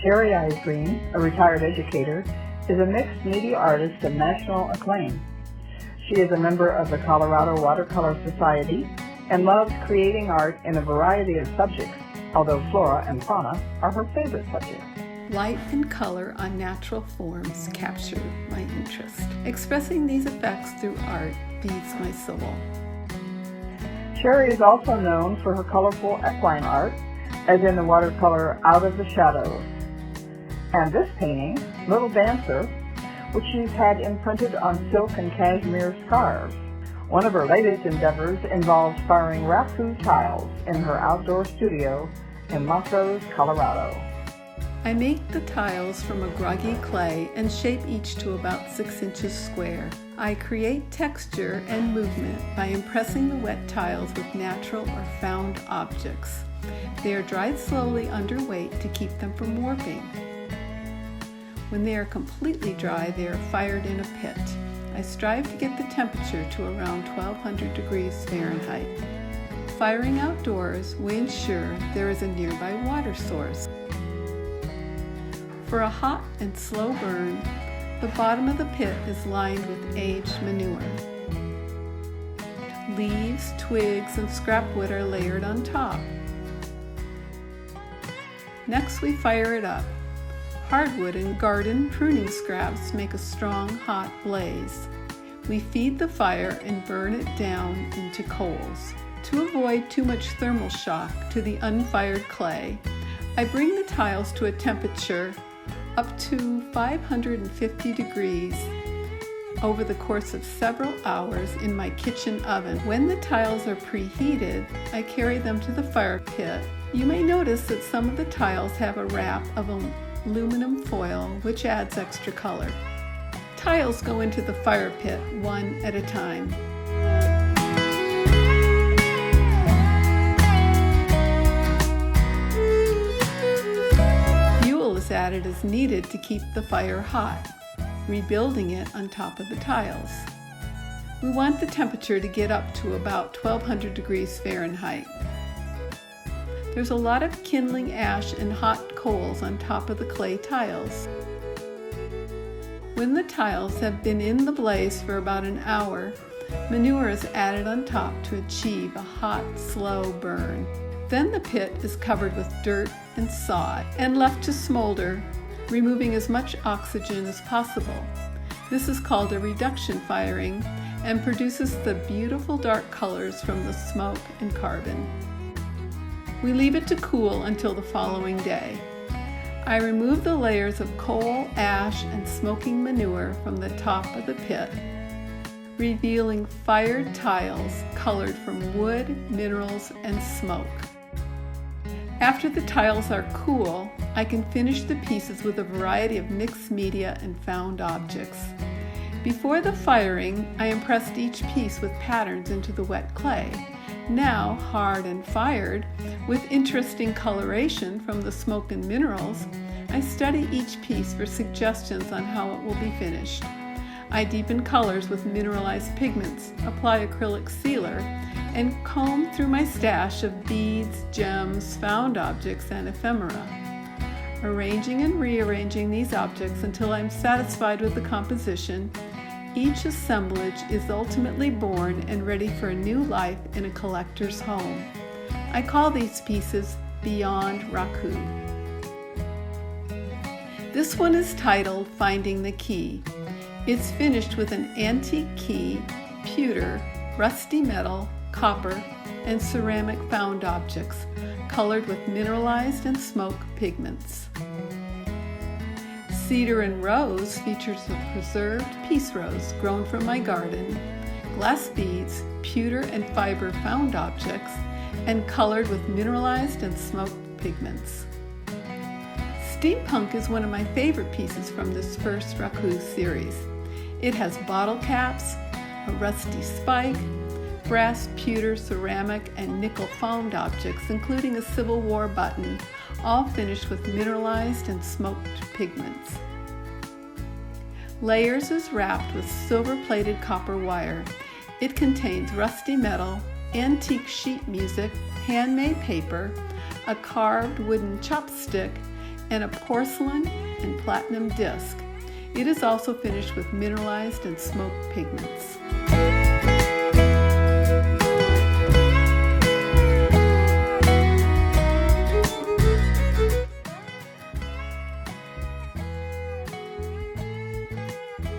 Cheri Isgreen, a retired educator, is a mixed media artist of national acclaim. She is a member of the Colorado Watercolor Society and loves creating art in a variety of subjects, although flora and fauna are her favorite subjects. Light and color on natural forms capture my interest. Expressing these effects through art feeds my soul. Cheri is also known for her colorful acclaim art, as in the watercolor Out of the Shadows. And this painting, Little Dancer, which she's had imprinted on silk and cashmere scarves. One of her latest endeavors involves firing Raku tiles in her outdoor studio in Montrose, Colorado. I make the tiles from a groggy clay and shape each to about 6 inches square. I create texture and movement by impressing the wet tiles with natural or found objects. They are dried slowly under weight to keep them from warping. When they are completely dry, they are fired in a pit. I strive to get the temperature to around 1200 degrees Fahrenheit. Firing outdoors, we ensure there is a nearby water source. For a hot and slow burn, the bottom of the pit is lined with aged manure. Leaves, twigs, and scrap wood are layered on top. Next, we fire it up. Hardwood and garden pruning scraps make a strong, hot blaze. We feed the fire and burn it down into coals. To avoid too much thermal shock to the unfired clay, I bring the tiles to a temperature up to 550 degrees over the course of several hours in my kitchen oven. When the tiles are preheated, I carry them to the fire pit. You may notice that some of the tiles have a wrap of aluminum foil, which adds extra color. Tiles go into the fire pit one at a time. Fuel is added as needed to keep the fire hot, rebuilding it on top of the tiles. We want the temperature to get up to about 1200 degrees Fahrenheit. There's a lot of kindling ash and hot coals on top of the clay tiles. When the tiles have been in the blaze for about an hour, manure is added on top to achieve a hot, slow burn. Then the pit is covered with dirt and sod and left to smolder, removing as much oxygen as possible. This is called a reduction firing and produces the beautiful dark colors from the smoke and carbon. We leave it to cool until the following day. I remove the layers of coal, ash, and smoking manure from the top of the pit, revealing fired tiles colored from wood, minerals, and smoke. After the tiles are cool, I can finish the pieces with a variety of mixed media and found objects. Before the firing, I impressed each piece with patterns into the wet clay. Now hard and fired, with interesting coloration from the smoke and minerals, I study each piece for suggestions on how it will be finished. I deepen colors with mineralized pigments, apply acrylic sealer, and comb through my stash of beads, gems, found objects, and ephemera. Arranging and rearranging these objects until I'm satisfied with the composition, each assemblage is ultimately born and ready for a new life in a collector's home. I call these pieces Beyond Raku. This one is titled Finding the Key. It's finished with an antique key, pewter, rusty metal, copper, and ceramic found objects, colored with mineralized and smoke pigments. Cedar and Rose features a preserved peace rose grown from my garden, glass beads, pewter and fiber found objects, and colored with mineralized and smoked pigments. Steampunk is one of my favorite pieces from this first Raku series. It has bottle caps, a rusty spike, brass, pewter, ceramic, and nickel found objects, including a Civil War button, all finished with mineralized and smoked pigments. Layers is wrapped with silver-plated copper wire. It contains rusty metal, antique sheet music, handmade paper, a carved wooden chopstick, and a porcelain and platinum disc. It is also finished with mineralized and smoked pigments.